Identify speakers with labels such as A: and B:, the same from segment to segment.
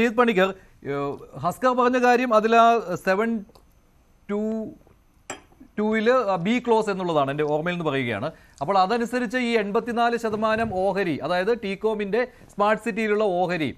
A: സയ്യിദ് പണിക്കർ, ഹസ്കർ പറഞ്ഞ കാര്യം അതിൽ ആ 722 ബി ക്ലോസ് എന്നുള്ളതാണ് എൻ്റെ ഓർമ്മയിൽ നിന്ന് പറയുകയാണ്. അപ്പോൾ അതനുസരിച്ച് ഈ 84% ഓഹരി, അതായത് ടീകോമിൻ്റെ സ്മാർട്ട് സിറ്റിയിലുള്ള ഓഹരി,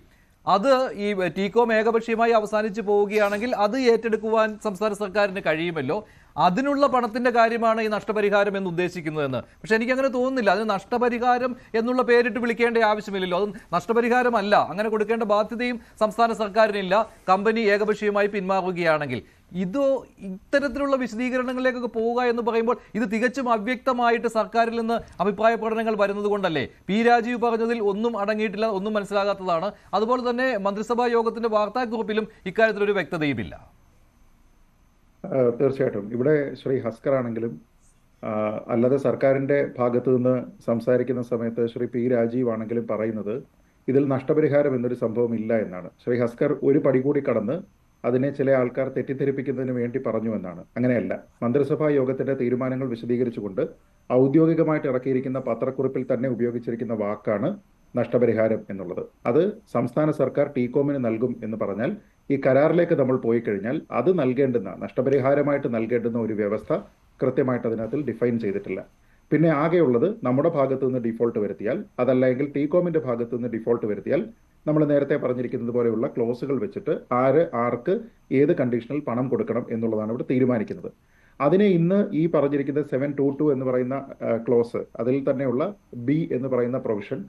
A: അത് ഈ ടീകോം ഏകപക്ഷീയമായി അവസാനിച്ച് പോവുകയാണെങ്കിൽ അത് ഏറ്റെടുക്കുവാൻ സംസ്ഥാന സർക്കാരിന് കഴിയുമല്ലോ. അതിനുള്ള പണത്തിന്റെ കാര്യമാണ് ഈ നഷ്ടപരിഹാരം എന്ന് ഉദ്ദേശിക്കുന്നതെന്ന്. പക്ഷെ എനിക്കങ്ങനെ തോന്നുന്നില്ല. അതിന് നഷ്ടപരിഹാരം എന്നുള്ള പേരിട്ട് വിളിക്കേണ്ട ആവശ്യമില്ലല്ലോ. അത് നഷ്ടപരിഹാരമല്ല, അങ്ങനെ കൊടുക്കേണ്ട ബാധ്യതയും സംസ്ഥാന സർക്കാരിനില്ല കമ്പനി ഏകപക്ഷീയമായി പിന്മാറുകയാണെങ്കിൽ. ഇത്തരത്തിലുള്ള വിശദീകരണങ്ങളിലേക്കൊക്കെ പോവുക എന്ന് പറയുമ്പോൾ ഇത് തികച്ചും അവ്യക്തമായിട്ട് സർക്കാരിൽ നിന്ന് അഭിപ്രായ പഠനങ്ങൾ വരുന്നത് കൊണ്ടല്ലേ. പി രാജീവ് പറഞ്ഞതിൽ ഒന്നും അടങ്ങിയിട്ടില്ല, ഒന്നും മനസ്സിലാകാത്തതാണ്. അതുപോലെ തന്നെ മന്ത്രിസഭാ യോഗത്തിന്റെ വാർത്താക്കുറിപ്പിലും ഇക്കാര്യത്തിലൊരു വ്യക്തതയുമില്ല.
B: തീർച്ചയായിട്ടും ഇവിടെ ശ്രീ ഹസ്കർ ആണെങ്കിലും അല്ലാതെ സർക്കാരിന്റെ ഭാഗത്തു നിന്ന് സംസാരിക്കുന്ന സമയത്ത് ശ്രീ പി രാജീവ് ആണെങ്കിലും പറയുന്നത് ഇതിൽ നഷ്ടപരിഹാരം എന്നൊരു സംഭവം ഇല്ല എന്നാണ്. ശ്രീ ഹസ്കർ ഒരു പടി കൂടി കടന്ന് അതിനെ ചില ആൾക്കാർ തെറ്റിദ്ധരിപ്പിക്കുന്നതിന് വേണ്ടി പറഞ്ഞു എന്നാണ്. അങ്ങനെയല്ല. മന്ത്രിസഭാ യോഗത്തിന്റെ തീരുമാനങ്ങൾ വിശദീകരിച്ചുകൊണ്ട് ഔദ്യോഗികമായിട്ട് ഇറക്കിയിരിക്കുന്ന പത്രക്കുറിപ്പിൽ തന്നെ ഉപയോഗിച്ചിരിക്കുന്ന വാക്കാണ് നഷ്ടപരിഹാരം എന്നുള്ളത്. അത് സംസ്ഥാന സർക്കാർ ടീകോമിന് നൽകും എന്ന് പറഞ്ഞാൽ ഈ കരാറിലേക്ക് നമ്മൾ പോയി കഴിഞ്ഞാൽ അത് നൽകേണ്ടുന്ന, നഷ്ടപരിഹാരമായിട്ട് നൽകേണ്ടുന്ന ഒരു വ്യവസ്ഥ കൃത്യമായിട്ട് അതിനകത്തിൽ ഡിഫൈൻ ചെയ്തിട്ടില്ല. പിന്നെ ആകെയുള്ളത് നമ്മുടെ ഭാഗത്തു നിന്ന് ഡിഫോൾട്ട് വരുത്തിയാൽ, അതല്ലെങ്കിൽ ടീകോമിന്റെ ഭാഗത്തു നിന്ന് ഡിഫോൾട്ട് വരുത്തിയാൽ നമ്മൾ നേരത്തെ പറഞ്ഞിരിക്കുന്നത് പോലെയുള്ള ക്ലോസുകൾ വെച്ചിട്ട് ആർക്ക് ഏത് കണ്ടീഷനിൽ പണം കൊടുക്കണം എന്നുള്ളതാണ് ഇവിടെ തീരുമാനിക്കുന്നത്. അതിനെ ഇന്ന് ഈ പറഞ്ഞിരിക്കുന്ന 722 എന്ന് പറയുന്ന ക്ലോസ്, അതിൽ തന്നെയുള്ള ബി എന്ന് പറയുന്ന പ്രൊവിഷൻ,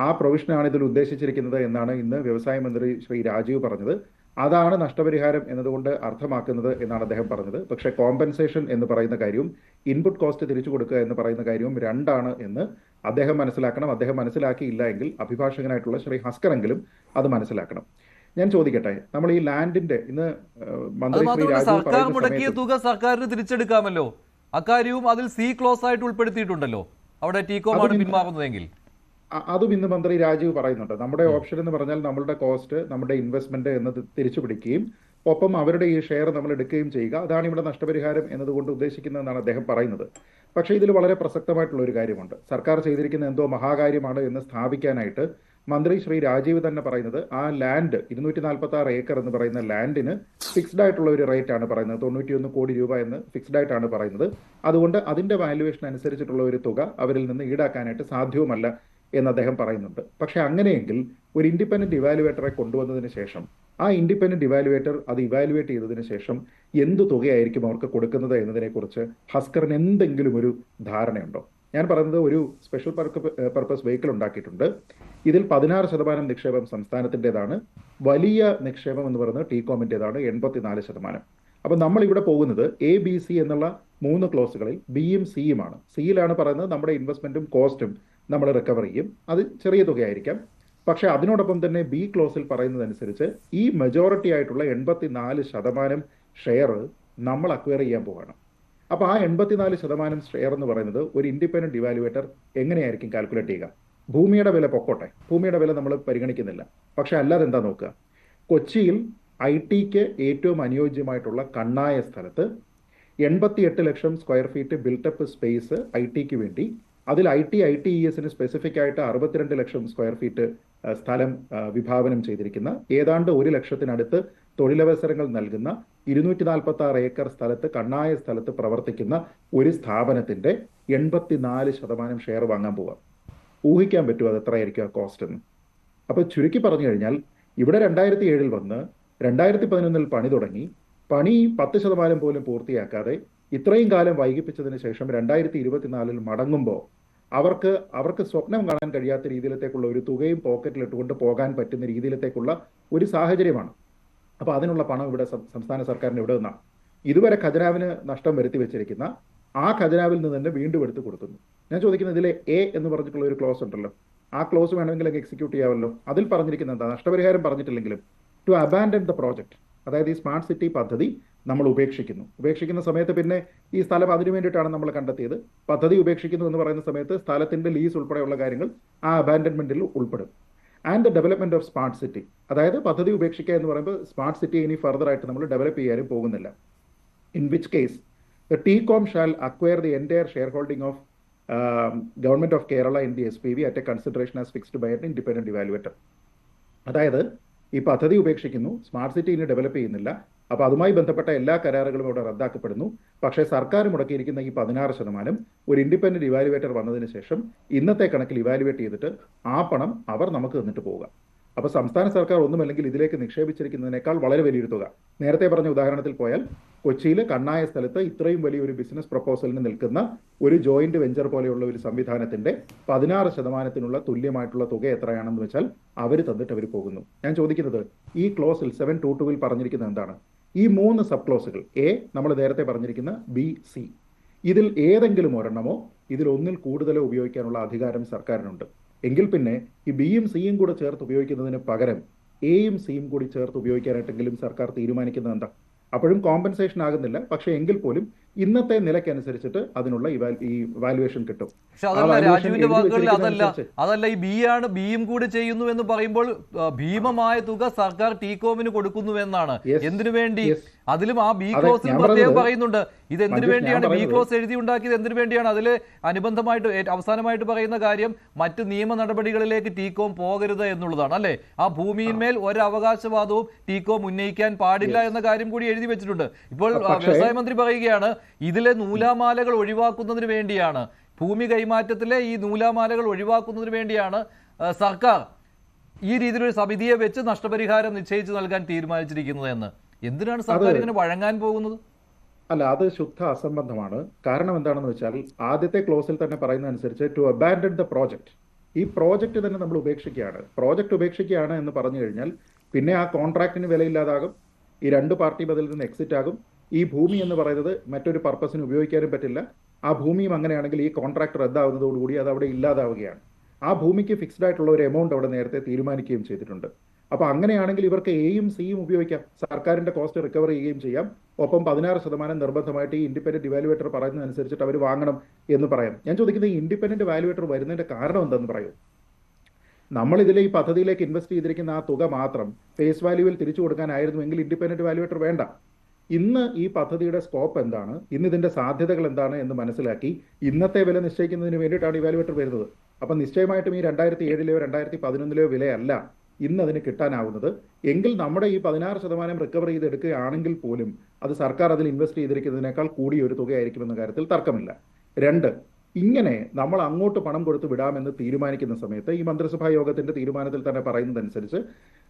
B: ആ പ്രൊവിഷനാണ് ഇതിൽ ഉദ്ദേശിച്ചിരിക്കുന്നത് എന്നാണ് ഇന്ന് വ്യവസായ മന്ത്രി ശ്രീ രാജീവ് പറഞ്ഞത്. അതാണ് നഷ്ടപരിഹാരം എന്നതുകൊണ്ട് അർത്ഥമാക്കുന്നത് എന്നാണ് അദ്ദേഹം പറഞ്ഞത്. പക്ഷേ കോമ്പൻസേഷൻ എന്ന് പറയുന്ന കാര്യവും ഇൻപുട്ട് കോസ്റ്റ് തിരിച്ചു കൊടുക്കുക എന്ന് പറയുന്ന കാര്യവും രണ്ടാണ് എന്ന് അദ്ദേഹം മനസ്സിലാക്കണം. അദ്ദേഹം മനസ്സിലാക്കിയില്ല എങ്കിൽ അഭിഭാഷകനായിട്ടുള്ള ശ്രീ ഹസ്കറെങ്കിലും അത് മനസ്സിലാക്കണം. ഞാൻ ചോദിക്കട്ടെ, നമ്മൾ ഈ ലാൻഡിന്റെ ഇന്ന് മന്ത്രി ശ്രീ രാജീവ്
A: സർക്കാർ മുടക്കിയ തുക സർക്കാരിന് തിരിച്ചെടുക്കാമല്ലോ. അക്കാര്യവും അതിൽ സി ക്ലോസ് ആയിട്ട് ഉൾപ്പെടുത്തിയിട്ടുണ്ടല്ലോ. അവിടെ ടീകോമാണ് പിന്മാറുന്നതെങ്കിൽ
B: അതും ഇന്ന് മന്ത്രി രാജീവ് പറയുന്നുണ്ട്. നമ്മുടെ ഓപ്ഷൻ എന്ന് പറഞ്ഞാൽ നമ്മളുടെ കോസ്റ്റ്, നമ്മുടെ ഇൻവെസ്റ്റ്മെന്റ് എന്നത് തിരിച്ചു പിടിക്കുകയും ഒപ്പം അവരുടെ ഈ ഷെയർ നമ്മൾ എടുക്കുകയും ചെയ്യുക, അതാണ് ഇവിടെ നഷ്ടപരിഹാരം എന്നതുകൊണ്ട് ഉദ്ദേശിക്കുന്നതെന്നാണ് അദ്ദേഹം പറയുന്നത്. പക്ഷേ ഇതിൽ വളരെ പ്രസക്തമായിട്ടുള്ള ഒരു കാര്യമുണ്ട്. സർക്കാർ ചെയ്തിരിക്കുന്ന എന്തോ മഹാകാര്യമാണ് എന്ന് സ്ഥാപിക്കാനായിട്ട് മന്ത്രി ശ്രീ രാജീവ് തന്നെ പറയുന്നത് ആ ലാൻഡ് 246 ഏക്കർ എന്ന് പറയുന്ന ലാൻഡിന് ഫിക്സ്ഡ് ആയിട്ടുള്ള ഒരു റേറ്റ് ആണ് പറയുന്നത്. 91 കോടി രൂപ എന്ന് ഫിക്സ്ഡ് ആയിട്ടാണ് പറയുന്നത്. അതുകൊണ്ട് അതിന്റെ വാല്യുവേഷൻ അനുസരിച്ചിട്ടുള്ള ഒരു തുക അവരിൽ നിന്ന് ഈടാക്കാനായിട്ട് സാധ്യവുമല്ല എന്ന് അദ്ദേഹം പറയുന്നുണ്ട്. പക്ഷെ അങ്ങനെയെങ്കിൽ ഒരു ഇൻഡിപെൻഡന്റ് ഇവാലുവേറ്ററെ കൊണ്ടുവന്നതിന് ശേഷം ആ ഇൻഡിപെൻഡന്റ് ഇവാലുവേറ്റർ അത് ഇവാലുവേറ്റ് ചെയ്തതിനു ശേഷം എന്ത് തുകയായിരിക്കും അവർക്ക് കൊടുക്കുന്നത് എന്നതിനെക്കുറിച്ച് ഹസ്കറിന് എന്തെങ്കിലും ഒരു ധാരണയുണ്ടോ? ഞാൻ പറയുന്നത് ഒരു സ്പെഷ്യൽ പർപ്പസ് വെഹിക്കിൾ ഉണ്ടാക്കിയിട്ടുണ്ട്. ഇതിൽ 16% നിക്ഷേപം സംസ്ഥാനത്തിൻ്റെതാണ്. വലിയ നിക്ഷേപം എന്ന് പറയുന്നത് ടീകോമിൻ്റെതാണ്, 84%. അപ്പം നമ്മൾ ഇവിടെ പോകുന്നത് ABC എന്നുള്ള 3 ക്ലോസുകളിൽ ബിയും സിയുമാണ്. സിയിലാണ് പറയുന്നത് നമ്മുടെ ഇൻവെസ്റ്റ്മെന്റും കോസ്റ്റും നമ്മൾ റിക്കവർ ചെയ്യും, അത് ചെറിയ തുകയായിരിക്കാം. പക്ഷെ അതിനോടൊപ്പം തന്നെ ബി ക്ലോസിൽ പറയുന്നതനുസരിച്ച് ഈ മെജോറിറ്റി ആയിട്ടുള്ള 84% ഷെയർ നമ്മൾ അക്വയർ ചെയ്യാൻ പോവാണ്. അപ്പോൾ ആ 84% ഷെയർ എന്ന് പറയുന്നത് ഒരു ഇൻഡിപെൻഡന്റ് ഇവാലുവേറ്റർ എങ്ങനെയായിരിക്കും കാൽക്കുലേറ്റ് ചെയ്യുക? ഭൂമിയുടെ വില പൊക്കോട്ടെ, ഭൂമിയുടെ വില നമ്മൾ പരിഗണിക്കുന്നില്ല. പക്ഷെ അല്ലാതെ എന്താ നോക്കുക, കൊച്ചിയിൽ IT-ക്ക് ഏറ്റവും അനുയോജ്യമായിട്ടുള്ള കണ്ണായ സ്ഥലത്ത് 88 ലക്ഷം സ്ക്വയർ ഫീറ്റ് ബിൽട്ടപ്പ് സ്പേസ് IT-ക്ക് വേണ്ടി, അതിൽ ITESന് സ്പെസിഫിക് ആയിട്ട് 62 ലക്ഷം സ്ക്വയർ ഫീറ്റ് സ്ഥലം വിഭാവനം ചെയ്തിരിക്കുന്ന, ഏതാണ്ട് 1 ലക്ഷത്തിനടുത്ത് തൊഴിലവസരങ്ങൾ നൽകുന്ന 246 ഏക്കർ സ്ഥലത്ത്, കണ്ണായ സ്ഥലത്ത് പ്രവർത്തിക്കുന്ന ഒരു സ്ഥാപനത്തിന്റെ 84% ഷെയർ വാങ്ങാൻ പോവാം. ഊഹിക്കാൻ പറ്റുമോ അത് എത്രയായിരിക്കും ആ കോസ്റ്റ് എന്ന്? അപ്പൊ ചുരുക്കി പറഞ്ഞു കഴിഞ്ഞാൽ ഇവിടെ 2007 വന്ന് 2011 പണി തുടങ്ങി, പണി 10% പോലും പൂർത്തിയാക്കാതെ ഇത്രയും കാലം വൈകിപ്പിച്ചതിന് ശേഷം 2024 മടങ്ങുമ്പോൾ അവർക്ക് സ്വപ്നം കാണാൻ കഴിയാത്ത രീതിയിലത്തേക്കുള്ള ഒരു തുകയും പോക്കറ്റിലിട്ടുകൊണ്ട് പോകാൻ പറ്റുന്ന രീതിയിലത്തേക്കുള്ള ഒരു സാഹചര്യമാണ്. അപ്പോൾ അതിനുള്ള പണം ഇവിടെ സംസ്ഥാന സർക്കാരിന് ഇവിടെ നിന്നാണ്. ഇതുവരെ ഖജനാവിന് നഷ്ടം വരുത്തി വെച്ചിരിക്കുന്ന ആ ഖജനാവിൽ നിന്ന് തന്നെ വീണ്ടും എടുത്ത് കൊടുക്കുന്നു. ഞാൻ ചോദിക്കുന്നത്, ഇതിലെ A എന്ന് പറഞ്ഞിട്ടുള്ള ഒരു ക്ലോസ് ഉണ്ടല്ലോ, ആ ക്ലോസ് വേണമെങ്കിൽ എക്സിക്യൂട്ട് ചെയ്യാമല്ലോ. അതിൽ പറഞ്ഞിരിക്കുന്നത് എന്താ? നഷ്ടപരിഹാരം പറഞ്ഞിട്ടില്ലെങ്കിലും ടു അബാൻഡൻ ദ പ്രോജക്റ്റ്, അതായത് ഈ സ്മാർട്ട് സിറ്റി പദ്ധതി നമ്മൾ ഉപേക്ഷിക്കുന്ന സമയത്ത് പിന്നെ ഈ സ്ഥലം അതിനു വേണ്ടിയിട്ടാണ് നമ്മൾ കണ്ടെത്തിയത്. പദ്ധതി ഉപേക്ഷിക്കുന്നു എന്ന് പറയുന്ന സമയത്ത് സ്ഥലത്തിന്റെ ലീസ് ഉൾപ്പെടെയുള്ള കാര്യങ്ങൾ ആ അബാൻഡൻമെന്റിൽ ഉൾപ്പെടും. And the development of smart city, അതായത് പദ്ധതി ഉപേക്ഷിക്കുക എന്ന് പറയുമ്പോൾ സ്മാർട്ട് സിറ്റി ഇനി ഫർദർ ആയിട്ട് നമ്മൾ ഡെവലപ്പ് ചെയ്യാനും പോകുന്നില്ല. In which case the TECOM shall acquire the entire share holding of government of Kerala in the SPV at a consideration as fixed by an independent evaluator. അതായത് ഈ പദ്ധതി ഉപേക്ഷിക്കുന്നു, സ്മാർട്ട് സിറ്റി ഇനി ഡെവലപ്പ് ചെയ്യുന്നില്ല. അപ്പോൾ അതുമായി ബന്ധപ്പെട്ട എല്ലാ കരാറുകളും അവിടെ റദ്ദാക്കപ്പെടുന്നു. പക്ഷേ സർക്കാർ മുടക്കിയിരിക്കുന്ന ഈ 16% ഒരു ഇൻഡിപെൻഡന്റ് ഇവാലുവേറ്റർ വന്നതിന് ശേഷം ഇന്നത്തെ കണക്കിൽ ഇവാലുവേറ്റ് ചെയ്തിട്ട് ആ പണം അവർ നമുക്ക് തന്നിട്ട് പോവുക. അപ്പോൾ സംസ്ഥാന സർക്കാർ ഒന്നുമല്ലെങ്കിൽ ഇതിലേക്ക് നിക്ഷേപിച്ചിരിക്കുന്നതിനേക്കാൾ വളരെ വലിയൊരു തുക. നേരത്തെ പറഞ്ഞ ഉദാഹരണത്തിൽ പോയാൽ കൊച്ചിയിൽ കണ്ണായ സ്ഥലത്ത് ഇത്രയും വലിയൊരു ബിസിനസ് പ്രപ്പോസലിന് നിൽക്കുന്ന ഒരു ജോയിന്റ് വെഞ്ചർ പോലെയുള്ള ഒരു സംവിധാനത്തിന്റെ 16% തുല്യമായിട്ടുള്ള തുക എത്രയാണെന്ന് വെച്ചാൽ അവർ തന്നിട്ട് അവർ പോകുന്നു. ഞാൻ ചോദിക്കുന്നത്, ഈ ക്ലോസിൽ 722 പറഞ്ഞിരിക്കുന്നത് എന്താണ്? ഈ 3 സബ് ക്ലോസുകൾ, എ നമ്മൾ നേരത്തെ പറഞ്ഞിരിക്കുന്ന, ബി, സി, ഇതിൽ ഏതെങ്കിലും ഒരെണ്ണമോ ഇതിൽ ഒന്നിൽ കൂടുതലോ ഉപയോഗിക്കാനുള്ള അധികാരം സർക്കാരിനുണ്ട്. എങ്കിൽ പിന്നെ ഈ ബിയും സിയും കൂടെ ചേർത്ത് ഉപയോഗിക്കുന്നതിന് പകരം എയും സിയും കൂടി ചേർത്ത് ഉപയോഗിക്കാനായിട്ടെങ്കിലും സർക്കാർ തീരുമാനിക്കുന്നത് എന്താ? അപ്പോഴും കോമ്പൻസേഷൻ ആകുന്നില്ല. പക്ഷേ എങ്കിൽ പോലും ഇന്നത്തെ നിലയ്ക്കനുസരിച്ചിട്ട് അതിനുള്ള ഈ വാല്യുവേഷൻ കിട്ടും.
A: പക്ഷെ അതല്ല, രാജുവിന്റെ വാക്കുകളിൽ അതല്ല ഈ ബിയും കൂടി ചെയ്യുന്നു എന്ന് പറയുമ്പോൾ ഭീമമായ തുക സർക്കാർ ടീകോമിന് കൊടുക്കുന്നു എന്നാണ്. എന്തിനു വേണ്ടി? അതിലും ആ ബി ക്ലോസിൽ പ്രത്യേകം പറയുന്നുണ്ട് ഇത് എന്തിനു വേണ്ടിയാണ് ബി ക്ലോസ് എഴുതി ഉണ്ടാക്കിയത്, എന്തിനു വേണ്ടിയാണ്. അതിൽ അനുബന്ധമായിട്ട് അവസാനമായിട്ട് പറയുന്ന കാര്യം മറ്റ് നിയമ നടപടികളിലേക്ക് ടീകോം പോകരുത് എന്നുള്ളതാണ്, അല്ലെ? ആ ഭൂമിയിന്മേൽ ഒരു അവകാശവാദവും ടീകോം ഉന്നയിക്കാൻ പാടില്ല എന്ന കാര്യം കൂടി എഴുതി വെച്ചിട്ടുണ്ട്. ഇപ്പോൾ വ്യവസായ മന്ത്രി പറയുകയാണ് ഇതിലെ നൂലാമാലകൾ ഒഴിവാക്കുന്നതിന് വേണ്ടിയാണ്, ഭൂമി കൈമാറ്റത്തിലെ ഈ നൂലാമാലകൾ ഒഴിവാക്കുന്നതിന് വേണ്ടിയാണ് സർക്കാർ ഈ രീതിയിലൊരു സമിതിയെ വെച്ച് നഷ്ടപരിഹാരം നിശ്ചയിച്ചു നൽകാൻ തീരുമാനിച്ചിരിക്കുന്നത് എന്ന്. എന്തിനാണ് സർക്കാർ ഇങ്ങനെ വഴങ്ങാൻ പോകുന്നത്?
B: അല്ല, അത് ശുദ്ധ അസംബന്ധമാണ്. കാരണം എന്താണെന്ന് വെച്ചാൽ ആദ്യത്തെ ക്ലോസിൽ തന്നെ പറയുന്നതനുസരിച്ച് ടു അബാൻഡൻ ദ പ്രോജക്റ്റ്, ഈ പ്രോജക്റ്റ് തന്നെ നമ്മൾ ഉപേക്ഷിക്കുകയാണ്. പ്രോജക്റ്റ് ഉപേക്ഷിക്കുകയാണ് എന്ന് പറഞ്ഞു കഴിഞ്ഞാൽ പിന്നെ ആ കോൺട്രാക്റ്റിന് വിലയില്ലാതാകും, ഈ 2 പാർട്ടിയും അതിൽ നിന്ന് എക്സിറ്റ് ആകും. ഈ ഭൂമി എന്ന് പറയുന്നത് മറ്റൊരു പർപ്പസിന് ഉപയോഗിക്കാനും പറ്റില്ല. ആ ഭൂമിയും അങ്ങനെയാണെങ്കിൽ ഈ കോൺട്രാക്ട് റദ്ദാവുന്നതോടുകൂടി അത് അവിടെ ഇല്ലാതാവുകയാണ്. ആ ഭൂമിക്ക് ഫിക്സ്ഡ് ആയിട്ടുള്ള ഒരു എമൗണ്ട് അവിടെ നേരത്തെ തീരുമാനിക്കുകയും ചെയ്തിട്ടുണ്ട്. അപ്പോൾ അങ്ങനെയാണെങ്കിൽ ഇവർക്ക് എയും സിയും ഉപയോഗിക്കാം, സർക്കാരിന്റെ കോസ്റ്റ് റിക്കവർ ചെയ്യുകയും ചെയ്യാം. ഒപ്പം 16% നിർബന്ധമായിട്ട് ഈ ഇൻഡിപെൻഡന്റ് ഇവാലുവേറ്റർ പറയുന്നതനുസരിച്ചിട്ട് അവർ വാങ്ങണം എന്ന് പറയാം. ഞാൻ ചോദിക്കുന്നത്, ഈ ഇൻഡിപെൻഡന്റ് വാലുവേറ്റർ വരുന്നതിന്റെ കാരണം എന്താണെന്ന് പറയൂ. നമ്മൾ ഇതിലെ ഈ പദ്ധതിയിലേക്ക് ഇൻവെസ്റ്റ് ചെയ്തിരിക്കുന്ന ആ തുക മാത്രം ഫേസ് വാല്യൂവിൽ തിരിച്ചു കൊടുക്കാനായിരുന്നുവെങ്കിൽ ഇൻഡിപെൻഡന്റ് വാലുവേറ്റർ വേണ്ട. ഇന്ന് ഈ പദ്ധതിയുടെ സ്കോപ്പ് എന്താണ്, ഇന്ന് ഇതിന്റെ സാധ്യതകൾ എന്താണ് എന്ന് മനസ്സിലാക്കി ഇന്നത്തെ വില നിശ്ചയിക്കുന്നതിന് വേണ്ടിയിട്ടാണ് ഇവാലുവേറ്റർ വരുന്നത്. അപ്പം നിശ്ചയമായിട്ടും ഈ 2007-ലെയോ 2011-ലെയോ വിലയല്ല ഇന്ന് അതിന് കിട്ടാനാവുന്നത്. എങ്കിൽ നമ്മുടെ ഈ 16% റിക്കവർ ചെയ്തെടുക്കുകയാണെങ്കിൽ പോലും അത് സർക്കാർ അതിൽ ഇൻവെസ്റ്റ് ചെയ്തിരിക്കുന്നതിനേക്കാൾ കൂടിയ ഒരു തുകയായിരിക്കുമെന്ന കാര്യത്തിൽ തർക്കമില്ല. 2, ഇങ്ങനെ നമ്മൾ അങ്ങോട്ട് പണം കൊടുത്ത് വിടാമെന്ന് തീരുമാനിക്കുന്ന സമയത്ത് ഈ മന്ത്രിസഭാ യോഗത്തിന്റെ തീരുമാനത്തിൽ തന്നെ പറയുന്നതനുസരിച്ച്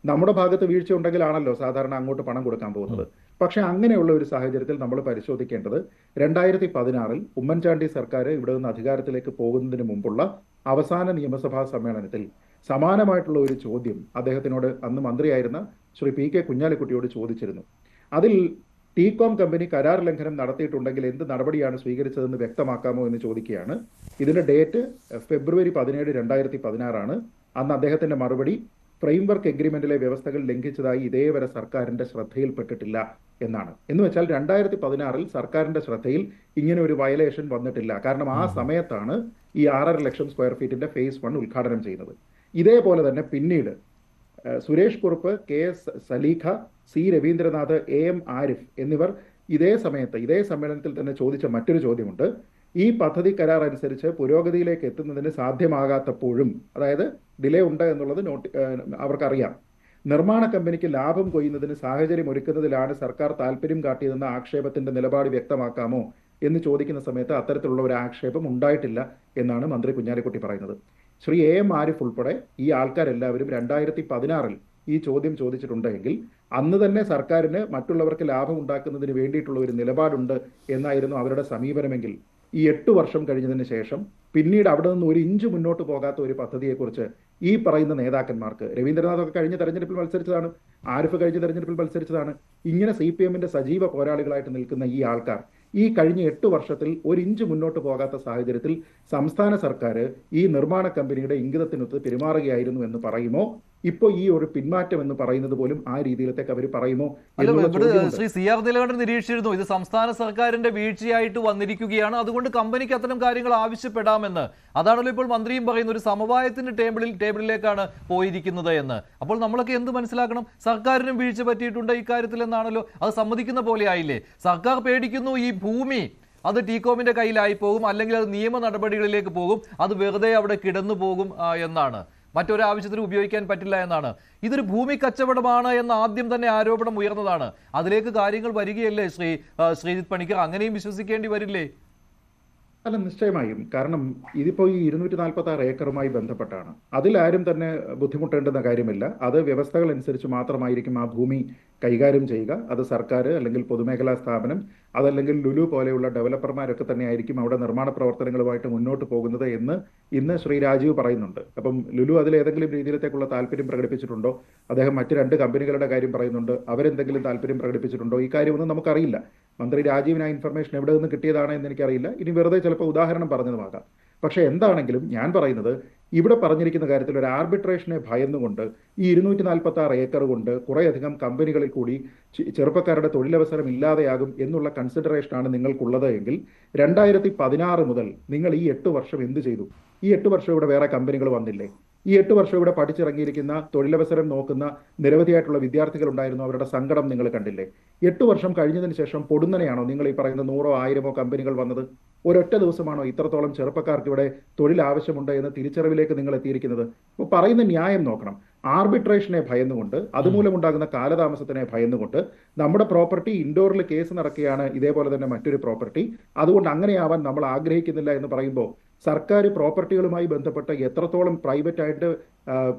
B: നമ്മുടെ ഭാഗത്ത് വീഴ്ച ഉണ്ടെങ്കിലാണല്ലോ സാധാരണ അങ്ങോട്ട് പണം കൊടുക്കാൻ പോകുന്നത്. പക്ഷെ അങ്ങനെയുള്ള ഒരു സാഹചര്യത്തിൽ നമ്മൾ പരിശോധിക്കേണ്ടത് 2016-ൽ ഉമ്മൻചാണ്ടി സർക്കാർ ഇവിടെ നിന്ന് അധികാരത്തിലേക്ക് പോകുന്നതിന് മുമ്പുള്ള അവസാന നിയമസഭാ സമ്മേളനത്തിൽ സമാനമായിട്ടുള്ള ഒരു ചോദ്യം അദ്ദേഹത്തിനോട് അന്ന് മന്ത്രിയായിരുന്ന ശ്രീ പി കെ കുഞ്ഞാലിക്കുട്ടിയോട് ചോദിച്ചിരുന്നു. അതിൽ ടീകോം കമ്പനി കരാർ ലംഘനം നടത്തിയിട്ടുണ്ടെങ്കിൽ എന്ത് നടപടിയാണ് സ്വീകരിച്ചതെന്ന് വ്യക്തമാക്കാമോ എന്ന് ചോദിക്കുകയാണ്. ഇതിന്റെ ഡേറ്റ് ഫെബ്രുവരി 17, 2016 അന്ന് അദ്ദേഹത്തിന്റെ മറുപടി, ഫ്രെയിംവർക്ക് എഗ്രിമെന്റിലെ വ്യവസ്ഥകൾ ലംഘിച്ചതായി ഇതേവരെ സർക്കാരിന്റെ ശ്രദ്ധയിൽപ്പെട്ടിട്ടില്ല എന്നാണ്. എന്ന് വെച്ചാൽ 2016-ൽ സർക്കാരിന്റെ ശ്രദ്ധയിൽ ഇങ്ങനെ ഒരു വയലേഷൻ വന്നിട്ടില്ല. കാരണം ആ സമയത്താണ് ഈ 6.5 ലക്ഷം സ്ക്വയർ ഫീറ്റിന്റെ ഫേസ് 1 ഉദ്ഘാടനം ചെയ്യുന്നത്. ഇതേപോലെ തന്നെ പിന്നീട് Suresh Kurup, K S Saleekha, C Raveendranath, A M Arif എന്നിവർ ഇതേ സമയത്ത് ഇതേ സമ്മേളനത്തിൽ തന്നെ ചോദിച്ച മറ്റൊരു ചോദ്യമുണ്ട്. ഈ പദ്ധതി കരാർ അനുസരിച്ച് പുരോഗതിയിലേക്ക് എത്തുന്നതിന് സാധ്യമാകാത്തപ്പോഴും, അതായത് ഡിലേ ഉണ്ട് എന്നുള്ളത് അവർക്കറിയാം, നിർമ്മാണ കമ്പനിക്ക് ലാഭം കൊയ്യുന്നതിന് സാഹചര്യം ഒരുക്കുന്നതിലാണ് സർക്കാർ താല്പര്യം കാട്ടിയതെന്ന ആക്ഷേപത്തിന്റെ നിലപാട് വ്യക്തമാക്കാമോ എന്ന് ചോദിക്കുന്ന സമയത്ത് അത്തരത്തിലുള്ള ഒരു ആക്ഷേപം ഉണ്ടായിട്ടില്ല എന്നാണ് മന്ത്രി കുഞ്ഞാലിക്കുട്ടി പറയുന്നത്. ശ്രീ എ എം ആരിഫ് ഉൾപ്പെടെ ഈ ആൾക്കാരെല്ലാവരും 2016-ൽ ഈ ചോദ്യം ചോദിച്ചിട്ടുണ്ടെങ്കിൽ അന്ന് തന്നെ സർക്കാരിന് മറ്റുള്ളവർക്ക് ലാഭം ഉണ്ടാക്കുന്നതിന് വേണ്ടിയിട്ടുള്ള ഒരു നിലപാടുണ്ട് എന്നായിരുന്നു അവരുടെ സമീപനമെങ്കിൽ ഈ 8 വർഷം കഴിഞ്ഞതിന് ശേഷം പിന്നീട് അവിടെ നിന്ന് ഒരു ഇഞ്ച് മുന്നോട്ട് പോകാത്ത ഒരു പദ്ധതിയെക്കുറിച്ച് ഈ പറയുന്ന നേതാക്കന്മാർക്ക്, രവീന്ദ്രനാഥൊക്കെ കഴിഞ്ഞ തെരഞ്ഞെടുപ്പിൽ മത്സരിച്ചതാണ്, ആരിഫ് കഴിഞ്ഞ തെരഞ്ഞെടുപ്പിൽ മത്സരിച്ചതാണ്, ഇങ്ങനെ CPM-ന്റെ സജീവ പോരാളികളായിട്ട് നിൽക്കുന്ന ഈ ആൾക്കാർ ഈ കഴിഞ്ഞ 8 വർഷത്തിൽ ഒരു ഇഞ്ച് മുന്നോട്ട് പോകാത്ത സാഹചര്യത്തിൽ സംസ്ഥാന സർക്കാർ ഈ നിർമ്മാണ കമ്പനിയുടെ ഇംഗിതത്തിനൊത്ത് പെരുമാറുകയായിരുന്നു എന്ന് പറയുമോ? ഇപ്പോൾ ഈ ഒരു പിന്മാറ്റം എന്ന് പറയുന്നത് പോലും ആ രീതിയിലത്തേക്ക് അവർ പറയുമോ?
A: ശ്രീ CR നീലകണ്ഠൻ നിരീക്ഷിച്ചിരുന്നു, ഇത് സംസ്ഥാന സർക്കാരിന്റെ വീഴ്ചയായിട്ട് വന്നിരിക്കുകയാണ്, അതുകൊണ്ട് കമ്പനിക്ക് അത്തരം കാര്യങ്ങൾ ആവശ്യപ്പെടാമെന്ന്. അതാണല്ലോ ഇപ്പോൾ മന്ത്രിയും പറയുന്ന, ഒരു സമവായത്തിന്റെ ടേബിളിലേക്കാണ് പോയിരിക്കുന്നത് എന്ന്. അപ്പോൾ നമ്മളൊക്കെ എന്ത് മനസ്സിലാക്കണം? സർക്കാരിനും വീഴ്ച പറ്റിയിട്ടുണ്ട് ഇക്കാര്യത്തിൽ എന്നാണല്ലോ. അത് സമ്മതിക്കുന്ന പോലെ ആയില്ലേ? സർക്കാർ പേടിക്കുന്നു ഈ ഭൂമി അത് ടീകോമിന്റെ കയ്യിലായി പോകും, അല്ലെങ്കിൽ അത് നിയമ നടപടികളിലേക്ക് പോകും, അത് വെറുതെ അവിടെ കിടന്നു പോകും എന്നാണ്. മറ്റൊരാവശ്യത്തിന് ഉപയോഗിക്കാൻ പറ്റില്ല എന്നാണ്. ഇതൊരു ഭൂമി കച്ചവടമാണ് എന്ന ആദ്യം തന്നെ ആരോപണം ഉയർന്നതാണ്. അതിലേക്ക് കാര്യങ്ങൾ വരികയല്ലേ ശ്രീജിത്ത് പണിക്കർ? അങ്ങനെയും വിശ്വസിക്കേണ്ടി വരില്ലേ?
B: അല്ല, നിശ്ചയമായും. കാരണം ഇതിപ്പോ ഈ 246 ഏക്കറുമായി ബന്ധപ്പെട്ടാണ്. അതിലാരും തന്നെ ബുദ്ധിമുട്ടേണ്ടുന്ന കാര്യമില്ല. അത് വ്യവസ്ഥകൾ അനുസരിച്ച് മാത്രമായിരിക്കും ആ ഭൂമി കൈകാര്യം ചെയ്യുക. അത് സർക്കാർ അല്ലെങ്കിൽ പൊതുമേഖലാ സ്ഥാപനം, അതല്ലെങ്കിൽ ലുലു പോലെയുള്ള ഡെവലപ്പർമാരൊക്കെ തന്നെ ആയിരിക്കും അവിടെ നിർമ്മാണ പ്രവർത്തനങ്ങളുമായിട്ട് മുന്നോട്ട് പോകുന്നത് എന്ന് ഇന്ന് ശ്രീ രാജീവ് പറയുന്നുണ്ട്. അപ്പം ലുലു അതിലേതെങ്കിലും രീതിയിലത്തേക്കുള്ള താല്പര്യം പ്രകടിപ്പിച്ചിട്ടുണ്ടോ? അദ്ദേഹം മറ്റ് 2 കമ്പനികളുടെ കാര്യം പറയുന്നുണ്ട്. അവരെന്തെങ്കിലും താല്പര്യം പ്രകടിപ്പിച്ചിട്ടുണ്ടോ? ഈ കാര്യമൊന്നും നമുക്കറിയില്ല. മന്ത്രി രാജീവിന് ആ ഇൻഫർമേഷൻ എവിടെ നിന്ന് കിട്ടിയതാണ് എന്ന് എനിക്കറിയില്ല. ഇനി വെറുതെ ചിലപ്പോൾ ഉദാഹരണം പറഞ്ഞതുമാകാം. പക്ഷെ എന്താണെങ്കിലും ഞാൻ പറയുന്നത്, ഇവിടെ പറഞ്ഞിരിക്കുന്ന കാര്യത്തിൽ ഒരു ആർബിട്രേഷനെ ഭയന്നുകൊണ്ട് ഈ 246 ഏക്കർ കൊണ്ട് കുറേയധികം കമ്പനികളിൽ കൂടി ചെറുപ്പക്കാരുടെ തൊഴിലവസരം ഇല്ലാതെയാകും എന്നുള്ള കൺസിഡറേഷനാണ് നിങ്ങൾക്കുള്ളത് എങ്കിൽ 2016 മുതൽ നിങ്ങൾ ഈ 8 വർഷം എന്ത് ചെയ്തു? ഈ 8 വർഷം ഇവിടെ വേറെ കമ്പനികൾ വന്നില്ലേ? ഈ 8 വർഷം ഇവിടെ പഠിച്ചിറങ്ങിയിരിക്കുന്ന തൊഴിലവസരം നോക്കുന്ന നിരവധിയായിട്ടുള്ള വിദ്യാർത്ഥികൾ ഉണ്ടായിരുന്നു. അവരുടെ സങ്കടം നിങ്ങൾ കണ്ടില്ലേ? 8 വർഷം കഴിഞ്ഞതിന് ശേഷം പൊടുന്നനെയാണോ നിങ്ങൾ ഈ പറയുന്ന 100ഓ 1000ഓ കമ്പനികൾ വന്നത്? ഒരൊറ്റ ദിവസമാണോ ഇത്രത്തോളം ചെറുപ്പക്കാർക്ക് ഇവിടെ തൊഴിൽ ആവശ്യമുണ്ട് എന്ന തിരിച്ചറിവിലേക്ക് നിങ്ങൾ എത്തിയിരിക്കുന്നത്? അപ്പോൾ പറയുന്ന ന്യായം നോക്കണം. ആർബിട്രേഷനെ ഭയന്നുകൊണ്ട്, അതുമൂലമുണ്ടാകുന്ന കാലതാമസത്തിനെ ഭയന്നുകൊണ്ട്, നമ്മുടെ പ്രോപ്പർട്ടി ഇൻഡോറിൽ കേസ് നടക്കുകയാണ്, ഇതേപോലെ തന്നെ മറ്റൊരു പ്രോപ്പർട്ടി, അതുകൊണ്ട് അങ്ങനെയാവാൻ നമ്മൾ ആഗ്രഹിക്കുന്നില്ല എന്ന് പറയുമ്പോൾ സർക്കാർ പ്രോപ്പർട്ടികളുമായി ബന്ധപ്പെട്ട് എത്രത്തോളം പ്രൈവറ്റ് ആയിട്ട്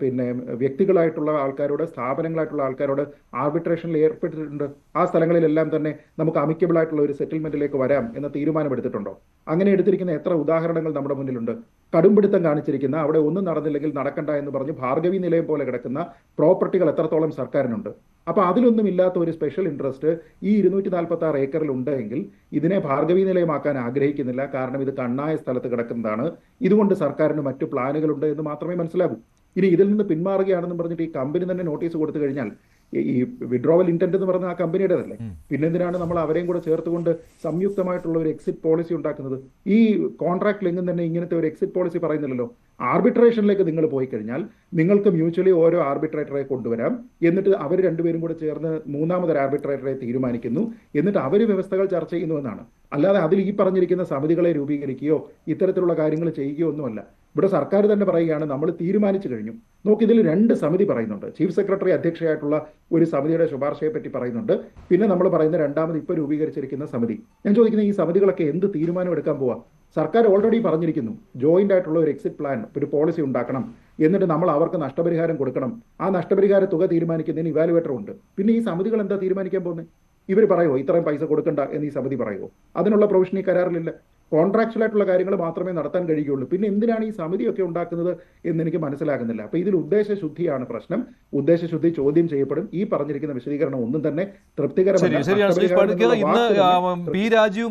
B: പിന്നെ വ്യക്തികളായിട്ടുള്ള ആൾക്കാരോട്, സ്ഥാപനങ്ങളായിട്ടുള്ള ആൾക്കാരോട് ആർബിട്രേഷനിൽ ഏർപ്പെട്ടിട്ടുണ്ട്? ആ സ്ഥലങ്ങളിലെല്ലാം തന്നെ നമുക്ക് അമിക്കബിൾ ആയിട്ടുള്ള ഒരു സെറ്റിൽമെന്റിലേക്ക് വരാം എന്ന തീരുമാനമെടുത്തിട്ടുണ്ടോ? അങ്ങനെ എടുത്തിരിക്കുന്ന എത്ര ഉദാഹരണങ്ങൾ നമ്മുടെ മുന്നിലുണ്ട്. കടുംപിടുത്തം കാണിച്ചിരിക്കുന്ന, അവിടെ ഒന്നും നടന്നില്ലെങ്കിൽ നടക്കണ്ട എന്ന് പറഞ്ഞ് ഭാർഗവി നിലയം പോലെ കിടക്കുന്ന പ്രോപ്പർട്ടികൾ എത്രത്തോളം സർക്കാരിനുണ്ട്? അപ്പൊ അതിലൊന്നും ഇല്ലാത്ത ഒരു സ്പെഷ്യൽ ഇൻട്രസ്റ്റ് ഈ 246 ഏക്കറിൽ ഉണ്ടെങ്കിൽ ഇതിനെ ഭാർഗവി നിലയമാക്കാൻ ആഗ്രഹിക്കുന്നില്ല. കാരണം ഇത് കണ്ണായ സ്ഥലത്ത് കിടക്കുന്നതാണ്. ഇതുകൊണ്ട് സർക്കാരിന് മറ്റു പ്ലാനുകളുണ്ട് എന്ന് മാത്രമേ മനസ്സിലാകൂ. ഇനി ഇതിൽ നിന്ന് പിന്മാറുകയാണെന്ന് പറഞ്ഞിട്ട് ഈ കമ്പനി തന്നെ നോട്ടീസ് കൊടുത്തു കഴിഞ്ഞാൽ ഈ വിഡ്രോവൽ ഇന്റന്റ് എന്ന് പറഞ്ഞ ആ കമ്പനിയുടേതല്ലേ? പിന്നെന്തിനാണ് നമ്മൾ അവരെയും കൂടെ ചേർത്തുകൊണ്ട് സംയുക്തമായിട്ടുള്ള ഒരു എക്സിറ്റ് പോളിസി ഉണ്ടാക്കുന്നത്? ഈ കോൺട്രാക്റ്റിൽ എങ്ങും തന്നെ ഇങ്ങനത്തെ ഒരു എക്സിറ്റ് പോളിസി പറയുന്നില്ലല്ലോ. ആർബിട്രേഷനിലേക്ക് നിങ്ങൾ പോയി കഴിഞ്ഞാൽ നിങ്ങൾക്ക് മ്യൂച്വലി ഓരോ ആർബിട്രേറ്ററെ കൊണ്ടുവരാം. എന്നിട്ട് അവർ രണ്ടുപേരും കൂടെ ചേർന്ന് മൂന്നാമതൊരു ആർബിട്രേറ്ററെ തീരുമാനിക്കുന്നു. എന്നിട്ട് അവർ വ്യവസ്ഥകൾ ചർച്ച ചെയ്യുന്നു എന്നാണ്. അല്ലാതെ അതിൽ ഈ പറഞ്ഞിരിക്കുന്ന സമിതികളെ രൂപീകരിക്കുകയോ ഇത്തരത്തിലുള്ള കാര്യങ്ങൾ ചെയ്യുകയോ ഒന്നുമല്ല. ഇവിടെ സർക്കാർ തന്നെ പറയുകയാണ് നമ്മൾ തീരുമാനിച്ചു കഴിഞ്ഞു. നോക്ക്, ഇതിൽ 2 സമിതി പറയുന്നുണ്ട്. ചീഫ് സെക്രട്ടറി അധ്യക്ഷയായിട്ടുള്ള ഒരു സമിതിയുടെ ശുപാർശയെ പറ്റി പറയുന്നുണ്ട്. പിന്നെ നമ്മൾ പറയുന്ന രണ്ടാമത് ഇപ്പോൾ രൂപീകരിച്ചിരിക്കുന്ന സമിതി. ഞാൻ ചോദിക്കുന്ന ഈ സമിതികളൊക്കെ എന്ത് തീരുമാനം എടുക്കാൻ പോവാ? സർക്കാർ ഓൾറെഡി പറഞ്ഞിരിക്കുന്നു ജോയിന്റ് ആയിട്ടുള്ള ഒരു എക്സിറ്റ് പ്ലാൻ, ഒരു പോളിസി ഉണ്ടാക്കണം. എന്നിട്ട് നമ്മൾ അവർക്ക് നഷ്ടപരിഹാരം കൊടുക്കണം. ആ നഷ്ടപരിഹാര തുക തീരുമാനിക്കുന്നതിന് ഇവാലുവേറ്റർ ഉണ്ട്. പിന്നെ ഈ സമിതികൾ എന്താ തീരുമാനിക്കാൻ പോകുന്നത്? ഇവർ പറയുമോ ഇത്രയും പൈസ കൊടുക്കണ്ട എന്ന് ഈ സമിതി പറയുമോ? അതിനുള്ള പ്രൊവിഷൻ ഈ കരാറിലില്ല. കോൺട്രാക്ച്വൽ ആയിട്ടുള്ള കാര്യങ്ങൾ മാത്രമേ നടത്താൻ കഴിയുകയുള്ളൂ. പിന്നെ എന്തിനാണ് ഈ സമിതിയൊക്കെ ഉണ്ടാക്കുന്നത് എന്ന് എനിക്ക് മനസ്സിലാകുന്നില്ല. അപ്പൊ ഇതിൽ ഉദ്ദേശശുദ്ധിയാണ് പ്രശ്നം. ഉദ്ദേശശുദ്ധി ചോദ്യം ചെയ്യപ്പെടും. ഈ പറഞ്ഞിരിക്കുന്ന വിശദീകരണം ഒന്നും തന്നെ തൃപ്തികരമല്ല.
A: പി രാജീവ്